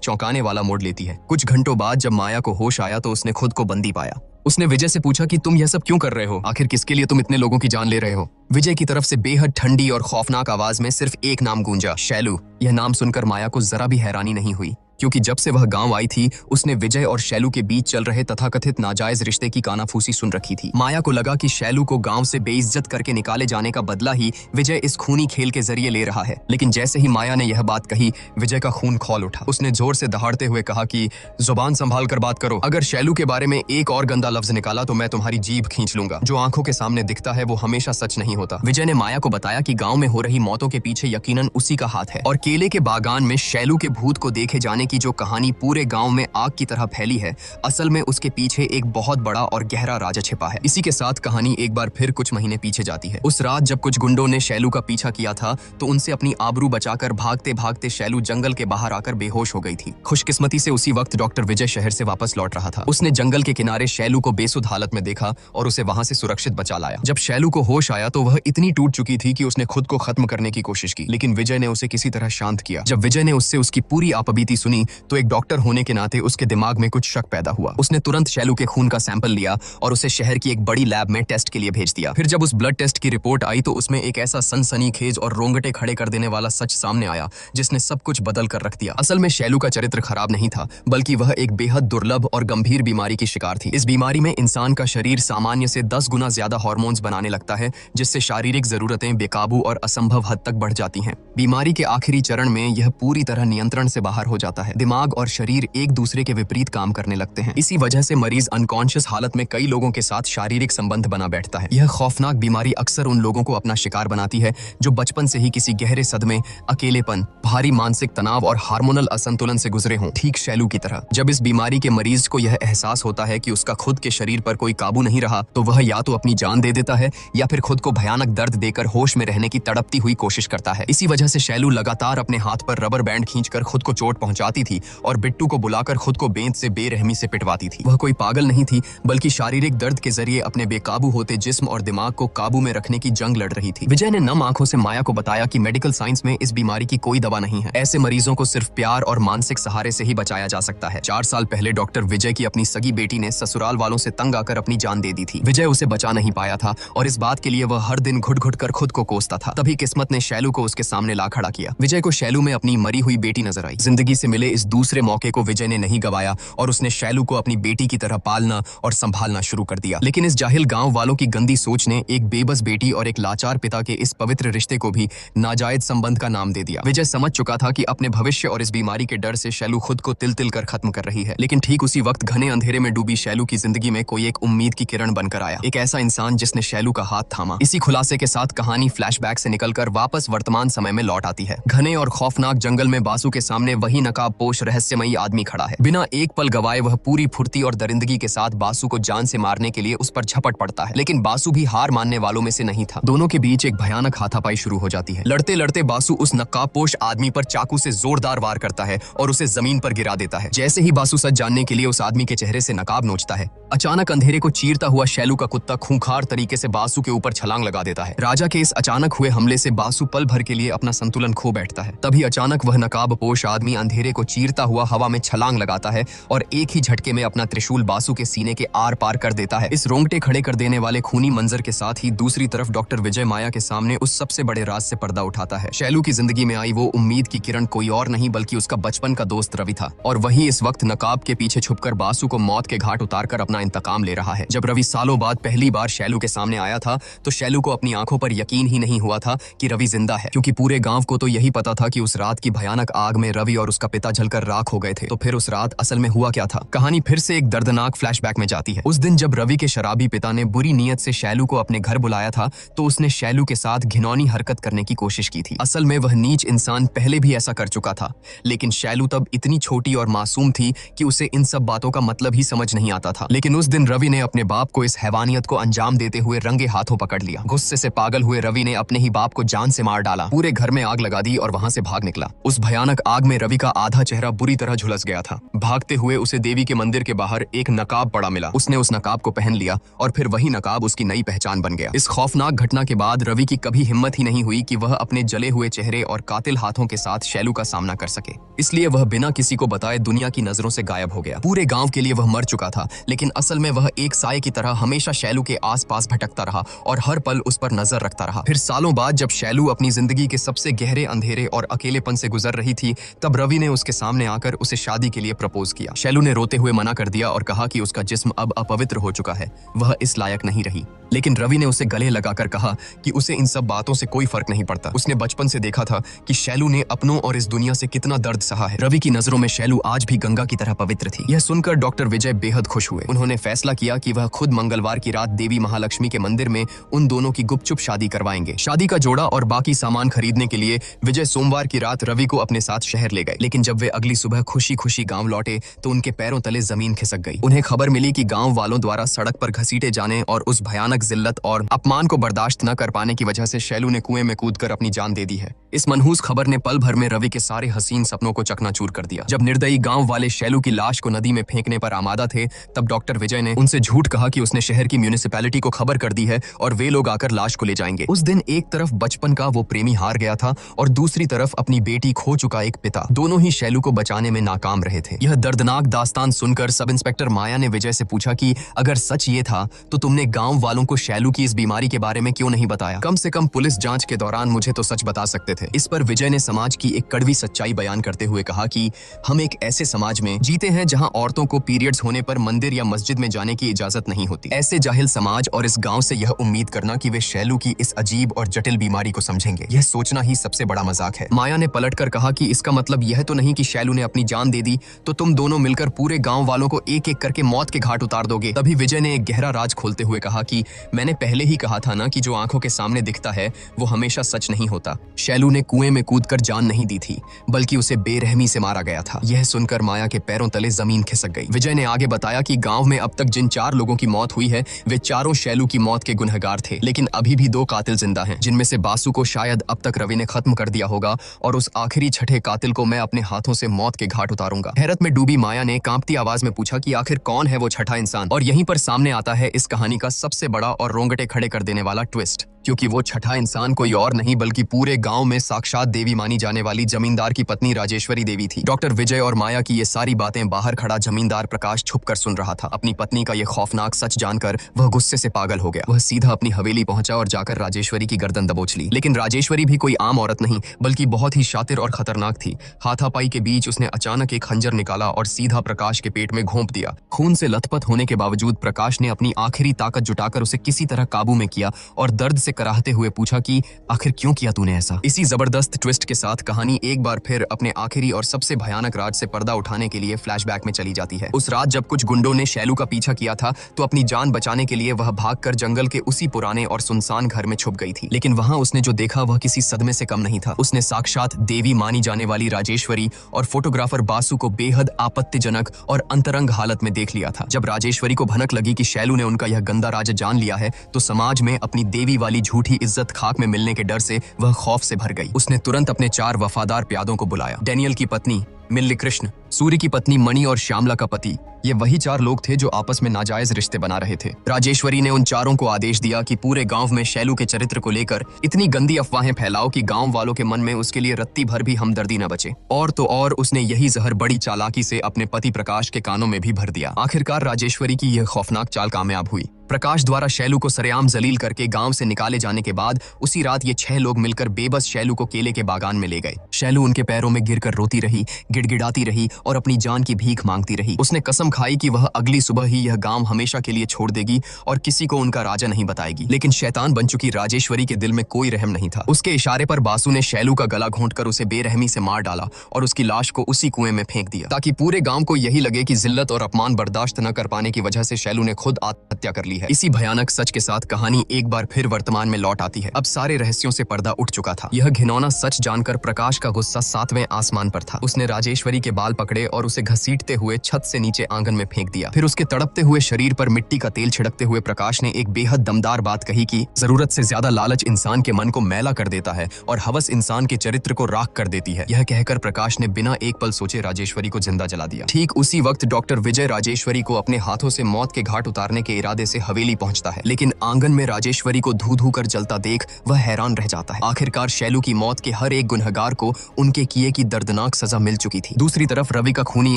चौंकाने वाला मोड़ लेती है। कुछ घंटों बाद जब माया को होश आया तो उसने खुद को बंदी पाया। उसने विजय से पूछा कि तुम यह सब क्यों कर रहे हो? आखिर किसके लिए तुम इतने लोगों की जान ले रहे हो? विजय की तरफ से बेहद ठंडी और खौफनाक आवाज में सिर्फ एक नाम गूंजा, शैलू। यह नाम सुनकर माया को जरा भी हैरानी नहीं हुई, क्योंकि जब से वह गांव आई थी उसने विजय और शैलू के बीच चल रहे तथाकथित नाजायज रिश्ते की कानाफूसी सुन रखी थी। माया को लगा कि शैलू को गांव से बेइज्जत करके निकाले जाने का बदला ही विजय इस खूनी खेल के जरिए ले रहा है। लेकिन जैसे ही माया ने यह बात कही, विजय का खून खौल उठा। उसने जोर से दहाड़ते हुए कहा कि जुबान संभाल कर बात करो। अगर शैलू के बारे में एक और गंदा लफ्ज निकाला तो मैं तुम्हारी जीभ खींच लूंगा। जो आंखों के सामने दिखता है वो हमेशा सच नहीं होता। विजय ने माया को बताया कि गांव में हो रही मौतों के पीछे यकीनन उसी का हाथ है, और केले के बागान में शैलू के भूत को देखे जाने की जो कहानी पूरे गांव में आग की तरह फैली है, असल में उसके पीछे एक बहुत बड़ा और गहरा राज छिपा है। इसी के साथ कहानी एक बार फिर कुछ महीने पीछे जाती है। उस रात जब कुछ गुंडों ने शैलू का पीछा किया था तो उनसे अपनी आबरू बचाकर भागते भागते शैलू जंगल के बाहर आकर बेहोश हो गई थी। खुशकिस्मती से उसी वक्त डॉक्टर विजय शहर से वापस लौट रहा था। उसने जंगल के किनारे शैलू को बेसुध हालत में देखा और उसे वहां से सुरक्षित बचा लाया। जब शैलू को होश आया तो वह इतनी टूट चुकी थी कि उसने खुद को खत्म करने की कोशिश की, लेकिन विजय ने उसे किसी तरह शांत किया। जब विजय ने उससे उसकी पूरी आपबीती सुनी तो एक डॉक्टर होने के नाते उसके दिमाग में कुछ शक पैदा हुआ। उसने तुरंत शैलू के खून का सैंपल लिया और उसे शहर की एक बड़ी लैब में टेस्ट के लिए भेज दिया। फिर जब उस ब्लड टेस्ट की रिपोर्ट आई तो उसमें एक ऐसा सनसनीखेज और रोंगटे खड़े कर देने वाला सच सामने आया जिसने सब कुछ बदल कर रख दिया। असल में शैलू का चरित्र खराब नहीं था, बल्कि वह एक बेहद दुर्लभ और गंभीर बीमारी की शिकार थी। इस बीमारी में इंसान का शरीर सामान्य से 10 गुना ज्यादा हार्मोन्स बनाने लगता है, जिससे शारीरिक जरूरतें बेकाबू और असंभव हद तक बढ़ जाती हैं। बीमारी के आखिरी चरण में यह पूरी तरह नियंत्रण से बाहर हो जाता है। दिमाग और शरीर एक दूसरे के विपरीत काम करने लगते हैं। इसी वजह से मरीज अनकॉन्शियस हालत में कई लोगों के साथ शारीरिक संबंध बना बैठता है। यह खौफनाक बीमारी अक्सर उन लोगों को अपना शिकार बनाती है जो बचपन से ही किसी गहरे सदमे, अकेलेपन, भारी मानसिक तनाव और हार्मोनल असंतुलन से गुजरे हों, ठीक शैलू की तरह। जब इस बीमारी के मरीज को यह एहसास होता है कि उसका खुद के शरीर पर कोई काबू नहीं रहा तो वह या तो अपनी जान दे देता है या फिर खुद को भयानक दर्द देकर होश में रहने की तड़पती हुई कोशिश करता है। इसी वजह से शैलू लगातार अपने हाथ पर रबर बैंड खींचकर खुद को चोट पहुंचाती थी और बिट्टू को बुलाकर खुद को बेंत से बेरहमी से पिटवाती थी। वह कोई पागल नहीं थी, बल्कि शारीरिक दर्द के जरिए अपने बेकाबू होते जिस्म और दिमाग को काबू में रखने की जंग लड़ रही थी। विजय ने नम आंखों से माया को बताया कि मेडिकल साइंस में इस बीमारी की कोई दवा नहीं है। ऐसे मरीजों को सिर्फ प्यार और मानसिक सहारे से ही बचाया जा सकता है। 4 साल पहले डॉक्टर विजय की अपनी सगी बेटी ने ससुराल वालों से तंग आकर अपनी जान दे दी थी। विजय उसे बचा नहीं पाया था और इस बात के लिए वह हर दिन घुट घुट कर खुद को कोसता था। तभी किस्मत ने शैलू को उसके सामने ला खड़ा किया। विजय को शैलू में अपनी मरी हुई बेटी नजर आई। जिंदगी से मिले इस दूसरे मौके को विजय ने नहीं गवाया और उसने शैलू को अपनी बेटी की तरह पालना और संभालना शुरू कर दिया। लेकिन इस जाहिल गांव वालों की गंदी सोच ने एक बेबस बेटी और एक लाचार पिता के इस पवित्र रिश्ते को भी नाजायज संबंध का नाम दे दिया। विजय समझ चुका था कि अपने भविष्य और इस बीमारी के डर से शैलू खुद को तिल तिल कर खत्म कर रही है। लेकिन ठीक उसी वक्त घने अंधेरे में डूबी शैलू की जिंदगी में कोई एक उम्मीद की किरण बनकर आया। एक ऐसा इंसान जिसने शैलू का हाथ थामा। इसी खुलासे के साथ कहानी फ्लैशबैक से निकलकर वापस वर्तमान समय में लौट आती है। घने और खौफनाक जंगल में बासु के सामने वही नकाबपोश रहस्यमयी आदमी खड़ा है। बिना एक पल गवाए वह पूरी फुर्ती और दरिंदगी के साथ बासु को जान से मारने के लिए उस पर झपट पड़ता है। लेकिन बासु भी हार मानने वालों में से नहीं था। दोनों के बीच एक भयानक हाथापाई शुरू हो जाती है। लड़ते लड़ते बासु उस नकाबपोश आदमी पर चाकू से जोरदार वार करता है और उसे जमीन पर गिरा देता है। जैसे ही बासु सच जानने के लिए उस आदमी के चेहरे से नकाब नोचता है, अचानक अंधेरे को चीरता हुआ शैलू का कुत्ता खूंखार तरीके से बासु के ऊपर छलांग लगा देता है। राजा के इस अचानक हुए हमले से बासु पल भर के लिए अपना संतुलन खो बैठता है। तभी अचानक वह नकाबपोश आदमी अंधेरे को चीरता हुआ हवा में छलांग लगाता है और एक ही झटके में अपना त्रिशूल बासु के सीने के आर पार कर देता है। इस रोंगटे खड़े कर देने वाले खूनी मंजर के साथ ही दूसरी तरफ डॉक्टर विजय माया के सामने उस सबसे बड़े राज से पर्दा उठाता है। शैलू की जिंदगी में आई वो उम्मीद की किरण कोई और नहीं बल्कि उसका बचपन का दोस्त रवि था, और वही इस वक्त नकाब के पीछे छुपकर बासु को मौत के घाट उतारकर अपना इंतकाम ले रहा है। जब रवि सालों बाद पहली बार शैलू के सामने आया था तो शैलू को अपनी आंखों पर यकीन ही नहीं हुआ था कि रवि जिंदा है, क्योंकि पूरे गांव को तो यही पता था कि उस रात की भयानक आग में रवि और उसका पिता जलकर राख हो गए थे। तो फिर उस रात असल में हुआ क्या था? कहानी फिर से एक दर्दनाक फ्लैशबैक में जाती है। उस दिन जब रवि के शराबी पिता ने बुरी नीयत से शैलू को अपने घर बुलाया था तो उसने शैलू के साथ घिनौनी हरकत करने की कोशिश की थी। असल में वह नीच इंसान पहले भी ऐसा कर चुका था, लेकिन शैलू तब इतनी छोटी और मासूम थी कि उसे इन सब बातों का मतलब ही समझ नहीं आता था। लेकिन लेकिन उस दिन रवि ने अपने बाप को इस हैवानियत को अंजाम देते हुए रंगे हाथों पकड़ लिया। गुस्से से पागल हुए रवि ने अपने ही बाप को जान से मार डाला, पूरे घर में आग लगा दी और वहां से भाग निकला। उस भयानक आग में रवि का आधा चेहरा बुरी तरह झुलस गया था। भागते हुए उसे देवी के मंदिर के बाहर एक नकाब पड़ा मिला। उसने उस नकाब को पहन लिया और फिर वही नकाब उसकी नई पहचान बन गया। इस खौफनाक घटना के बाद रवि की कभी हिम्मत ही नहीं हुई कि वह अपने जले हुए चेहरे और कातिल हाथों के साथ शैलू का सामना कर सके। इसलिए वह बिना किसी को बताए दुनिया की नजरों से गायब हो गया। पूरे गांव के लिए वह मर चुका था, लेकिन असल में वह एक साये की तरह हमेशा शैलू के आसपास भटकता रहा और हर पल उस पर नजर रखता रहा। फिर सालों बाद जब शैलू अपनी जिंदगी के सबसे गहरे अंधेरे और अकेलेपन से गुजर रही थी, तब रवि ने उसके सामने आकर उसे शादी के लिए प्रपोज किया। शैलू ने रोते हुए मना कर दिया और कहा कि उसका जिस्म अब अपवित्र हो चुका है, वह इस लायक नहीं रही। लेकिन रवि ने उसे गले लगाकर कहा कि उसे इन सब बातों से कोई फर्क नहीं पड़ता। उसने बचपन से देखा था कि शैलू ने अपनों और इस दुनिया से कितना दर्द सहा है। रवि की नजरों में शैलू आज भी गंगा की तरह पवित्र थी। यह सुनकर डॉक्टर विजय बेहद खुश हुए। उन्होंने फैसला किया कि वह खुद मंगलवार की रात देवी महालक्ष्मी के मंदिर में उन दोनों की गुपचुप शादी करवाएंगे। शादी का जोड़ा और बाकी सामान खरीदने के लिए विजय सोमवार की रात रवि को अपने साथ शहर ले गए। लेकिन जब वे अगली सुबह खुशी खुशी गांव लौटे तो उनके पैरों तले जमीन खिसक गई। उन्हें खबर मिली कि गांव वालों द्वारा सड़क पर घसीटे जाने और उस भयानक जिल्लत और अपमान को बर्दाश्त न कर पाने की वजह से शैलू ने कुएं में कूदकर अपनी जान दे दी है। इस मनहूस खबर ने पल भर में रवि के सारे हसीन सपनों को चकनाचूर कर दिया। जब निर्दयी गांव वाले शैलू की लाश को नदी में फेंकने पर आमादा थे, तब डॉक्टर विजय ने उनसे झूठ कहा कि उसने शहर की म्यूनिसिपैलिटी को खबर कर दी है और वे लोग आकर लाश को ले जाएंगे। उस दिन एक तरफ बचपन का वो प्रेमी हार गया था और दूसरी तरफ अपनी बेटी खो चुका एक पिता। दोनों ही शैलू को बचाने में नाकाम रहे थे। यह दर्दनाक दास्तान सुनकर सब इंस्पेक्टर माया ने विजय से पूछा कि अगर सच ये था तो तुमने गांव वालों को शैलू की इस बीमारी के बारे में क्यों नहीं बताया? कम से कम पुलिस जांच के दौरान मुझे तो सच बता सकते थे। इस पर विजय ने समाज की एक कड़वी सच्चाई बयान करते हुए कहा कि हम एक ऐसे समाज में जीते हैं जहां औरतों को पीरियड्स होने पर मंदिर या मस्जिद में जाने की इजाजत नहीं होती। ऐसे जाहिल समाज और इस गांव से यह उम्मीद करना कि वे शैलू की इस अजीब और जटिल बीमारी को समझेंगे, यह सोचना ही सबसे बड़ा मजाक है। माया ने पलटकर कहा कि इसका मतलब यह तो नहीं कि शैलू ने अपनी जान दे दी तो तुम दोनों मिलकर पूरे गांव वालों को एक एक करके मौत के घाट उतार दोगे? तभी विजय ने एक गहरा राज खोलते हुए कहा कि मैंने पहले ही कहा था ना कि जो आंखों के सामने दिखता है वो हमेशा सच नहीं होता। शैलू ने कुएं में कूदकर जान नहीं दी थी, बल्कि उसे बेरहमी से मारा गया था। यह सुनकर माया के पैरों तले जमीन खिसक गई। विजय ने आगे बताया कि गांव में अब तक जिन 4 लोगों की मौत हुई है वे चारों शैलू की मौत के गुनहगार थे, लेकिन अभी भी 2 कातिल जिंदा हैं, जिनमें से बासु को शायद अब तक रवि ने खत्म कर दिया होगा और उस आखिरी छठे कातिल को मैं अपने हाथों से मौत के घाट उतारूंगा। हैरत में डूबी माया ने कांपती आवाज में पूछा कि आखिर कौन है वो छठा इंसान? और यहीं पर सामने आता है इस कहानी का सबसे बड़ा और रोंगटे खड़े कर देने वाला ट्विस्ट, क्योंकि वो छठा इंसान कोई और नहीं बल्कि पूरे गांव में साक्षात देवी मानी जाने वाली जमींदार की पत्नी राजेश्वरी देवी थी। डॉक्टर विजय और माया की ये सारी बातें बाहर खड़ा जमींदार प्रकाश छुपकर सुन रहा था। अपनी पत्नी का ये खौफनाक सच जानकर वह गुस्से से पागल हो गया। वह सीधा अपनी हवेली पहुंचा और जाकर राजेश्वरी की गर्दन दबोच ली। लेकिन राजेश्वरी भी कोई आम औरत नहीं बल्कि बहुत ही शातिर और खतरनाक थी। हाथापाई के बीच उसने अचानक एक खंजर निकाला और सीधा प्रकाश के पेट में घोंप दिया। खून से लथपथ होने के बावजूद प्रकाश ने अपनी आखिरी ताकत जुटाकर उसे किसी तरह काबू में किया और दर्द से कराहते हुए पूछा कि आखिर क्यों किया तूने ऐसा? इसी जबरदस्त ट्विस्ट के साथ कहानी एक बार फिर अपने आखिरी और सबसे भयानक राज से पर्दा उठाने के लिए फ्लैशबैक में चली जाती है। उस रात जब कुछ गुंडों ने शैलू का पीछा किया था तो अपनी जान बचाने के लिए वह भागकर जंगल के उसी पुराने और सुनसान घर में छुप गई थी। लेकिन वहां उसने जो देखा वह किसी सदमे से कम नहीं था। उसने साक्षात देवी मानी जाने वाली राजेश्वरी और फोटोग्राफर बासु को बेहद आपत्तिजनक और अंतरंग हालत में देख लिया था। जब राजेश्वरी को भनक लगी कि शैलू ने उनका यह गंदा राज जान लिया है तो समाज में अपनी देवी वाली झूठी इज्जत खाक में मिलने के डर से वह खौफ से भर गई। उसने तुरंत अपने 4 वफादार प्यादों को बुलाया। डैनियल की पत्नी मिल्ली कृष्ण, सूर्य की पत्नी मणि और श्यामला का पति, ये वही 4 लोग थे जो आपस में नाजायज रिश्ते बना रहे थे। राजेश्वरी ने उन चारों को आदेश दिया कि पूरे गांव में शैलू के चरित्र को लेकर इतनी गंदी अफवाहें फैलाओ कि गांव वालों के मन में उसके लिए रत्ती भर भी हमदर्दी न बचे। और तो और उसने यही जहर बड़ी चालाकी से अपने पति प्रकाश के कानों में भी भर दिया। आखिरकार राजेश्वरी की यह खौफनाक चाल कामयाब हुई। प्रकाश द्वारा शैलू को सरेआम जलील करके गांव से निकाले जाने के बाद उसी रात ये 6 लोग मिलकर बेबस शैलू को केले के बागान में ले गए। शैलू उनके पैरों में गिरकर रोती रही, गिड़गिड़ाती रही और अपनी जान की भीख मांगती रही। उसने कसम खाई कि वह अगली सुबह ही यह गांव हमेशा के लिए छोड़ देगी और किसी को उनका राजा नहीं बताएगी। लेकिन शैतान बन चुकी राजेश्वरी के दिल में कोई रहम नहीं था। उसके इशारे पर बासु ने शैलू का गला घोंटकर उसे बेरहमी से मार डाला और उसकी लाश को उसी कुएं में फेंक दिया, ताकि पूरे गांव को यही लगे कि जिल्लत और अपमान बर्दाश्त न कर पाने की वजह से शैलू ने खुद आत्महत्या कर ली है। इसी भयानक सच के साथ कहानी एक बार फिर वर्तमान में लौट आती है। अब सारे रहस्यों से पर्दा उठ चुका था। यह घिनौना सच जानकर प्रकाश का गुस्सा 7वें आसमान पर था। उसने राजेश्वरी के बाल पकड़े पकड़े और उसे घसीटते हुए छत से नीचे आंगन में फेंक दिया। फिर उसके तड़पते हुए शरीर पर मिट्टी का तेल छिड़कते हुए प्रकाश ने एक बेहद दमदार बात कही कि जरूरत से ज्यादा लालच इंसान के मन को मैला कर देता है और हवस इंसान के चरित्र को राख कर देती है। यह कहकर प्रकाश ने बिना एक पल सोचे राजेश्वरी को जिंदा जला दिया। ठीक उसी वक्त डॉक्टर विजय राजेश्वरी को अपने हाथों से मौत के घाट उतारने के इरादे से हवेली पहुंचता है, लेकिन आंगन में राजेश्वरी को धू धू कर जलता देख वह हैरान रह जाता है। आखिरकार शैलू की मौत के हर एक गुनहगार को उनके किए की दर्दनाक सजा मिल चुकी थी। दूसरी तरफ रवि का खूनी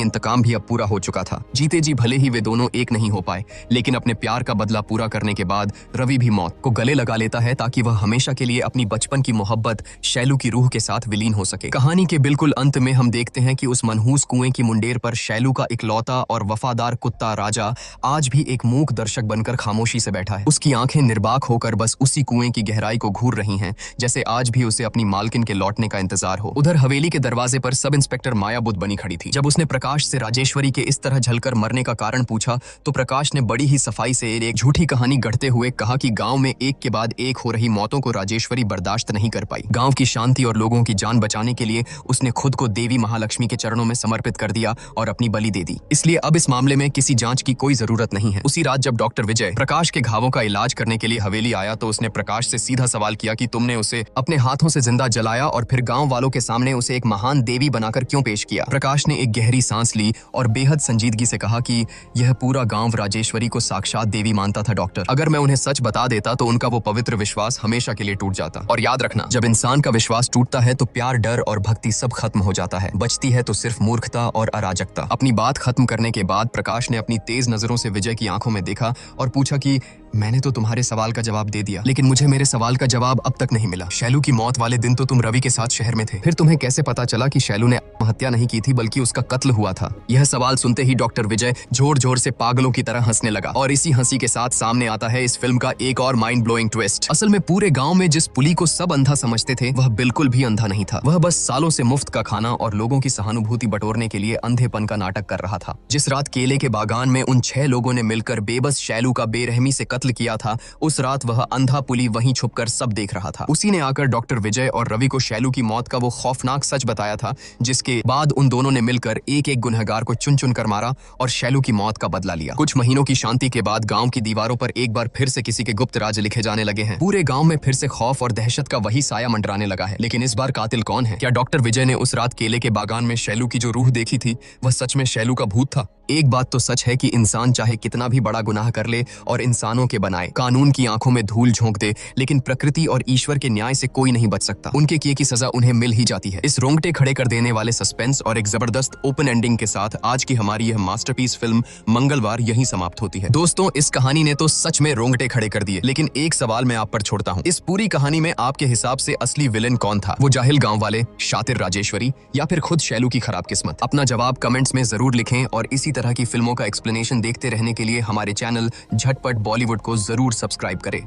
इंतकाम भी अब पूरा हो चुका था। जीते जी भले ही वे दोनों एक नहीं हो पाए, लेकिन अपने प्यार का बदला पूरा करने के बाद रवि भी मौत को गले लगा लेता है ताकि वह हमेशा के लिए अपनी बचपन की मोहब्बत शैलू की रूह के साथ विलीन हो सके। कहानी के बिल्कुल अंत में हम देखते हैं कि उस मनहूस कुएं की मुंडेर पर शैलू का इकलौता और वफादार कुत्ता राजा आज भी एक मूक दर्शक बनकर खामोशी से बैठा है। उसकी आंखें निर्बाक होकर बस उसी कुएं की गहराई को घूर रही हैं, जैसे आज भी उसे अपनी मालकिन के लौटने का इंतजार हो। उधर हवेली के दरवाजे पर सब इंस्पेक्टर माया बुद्ध बनी खड़ी थी। जब उसने प्रकाश से राजेश्वरी के इस तरह झलकर मरने का कारण पूछा तो प्रकाश ने बड़ी ही सफाई से एक झूठी कहानी गढ़ते हुए कहा कि गांव में एक के बाद एक हो रही मौतों को राजेश्वरी बर्दाश्त नहीं कर पाई। गांव की शांति और लोगों की जान बचाने के लिए उसने खुद को देवी महालक्ष्मी के चरणों में समर्पित कर दिया और अपनी बलि दे दी। इसलिए अब इस मामले में किसी जांच की कोई जरूरत नहीं है। उसी रात जब डॉक्टर विजय प्रकाश के घावों का इलाज करने के लिए हवेली आया तो उसने प्रकाश से सीधा सवाल किया कि तुमने उसे अपने हाथों से जिंदा जलाया और फिर गांव वालों के सामने उसे एक महान देवी बनाकर क्यों पेश किया। प्रकाश ने एक गहरी सांस ली और बेहद संजीदगी से कहा कि यह पूरा गांव राजेश्वरी को साक्षात देवी मानता था डॉक्टर। अगर मैं उन्हें सच बता देता तो उनका वो पवित्र विश्वास हमेशा के लिए टूट जाता। और याद रखना, जब इंसान का विश्वास टूटता है तो प्यार, डर और भक्ति सब खत्म हो जाता है। बचती है तो सिर्फ मूर्खता और अराजकता। अपनी बात खत्म करने के बाद प्रकाश ने अपनी तेज नजरों से विजय की आंखों में देखा और पूछा कि मैंने तो तुम्हारे सवाल का जवाब दे दिया, लेकिन मुझे मेरे सवाल का जवाब अब तक नहीं मिला। शैलू की मौत वाले दिन तो तुम रवि के साथ शहर में थे, फिर तुम्हें कैसे पता चला कि शैलू ने आत्महत्या नहीं की थी बल्कि उसका कत्ल हुआ था? यह सवाल सुनते ही डॉक्टर विजय जोर जोर से पागलों की तरह हंसने लगा और इसी हंसी के साथ सामने आता है इस फिल्म का एक और माइंड ब्लोइंग ट्विस्ट। असल में पूरे गांव में जिस पुली को सब अंधा समझते थे वह बिल्कुल भी अंधा नहीं था। वह बस सालों से मुफ्त का खाना और लोगों की सहानुभूति बटोरने के लिए अंधेपन का नाटक कर रहा था। जिस रात केले के बागान में उन 6 लोगों ने मिलकर बेबस शैलू का बेरहमी से कत्ल किया था, उस रात वह अंधा पुली वहीं छुपकर सब देख रहा था। उसी ने आकर डॉक्टर विजय और रवि को शैलू की मौत का वो खौफनाक सच बताया था, जिसके बाद उन दोनों ने मिलकर एक एक गुनहगार को चुन चुन कर मारा और शैलू की मौत का बदला लिया। कुछ महीनों की शांति के बाद गांव की दीवारों पर एक बार फिर से किसी के गुप्त राज लिखे जाने लगे हैं। पूरे गांव में फिर से खौफ और दहशत का वही साया मंडराने लगा है। लेकिन इस बार कातिल कौन है? क्या डॉक्टर विजय ने उस रात केले के बागान में शैलू की जो रूह देखी थी वह सच में शैलू का भूत था? एक बात तो सच है कि इंसान चाहे कितना भी बड़ा गुनाह कर ले और इंसानों के बनाए कानून की आंखों में धूल झोंक दे, लेकिन प्रकृति और ईश्वर के न्याय से कोई नहीं बच सकता। उनके किए की सजा उन्हें मिल ही जाती है। इस रोंगटे खड़े कर देने वाले सस्पेंस और एक जबरदस्त ओपन एंडिंग के साथ आज की हमारी यह मास्टरपीस फिल्म मंगलवार यहीं समाप्त होती है। दोस्तों, इस कहानी ने तो सच में रोंगटे खड़े कर दिए, लेकिन एक सवाल मैं आप पर छोड़ता हूँ। इस पूरी कहानी में आपके हिसाब से असली विलेन कौन था? वो जाहिल गाँव वाले, शातिर राजेश्वरी, या फिर खुद शैलू की खराब किस्मत? अपना जवाब कमेंट्स में जरूर लिखें और इसी तरह की फिल्मों का एक्सप्लेनेशन देखते रहने के लिए हमारे चैनल झटपट बॉलीवुड को जरूर सब्सक्राइब करें।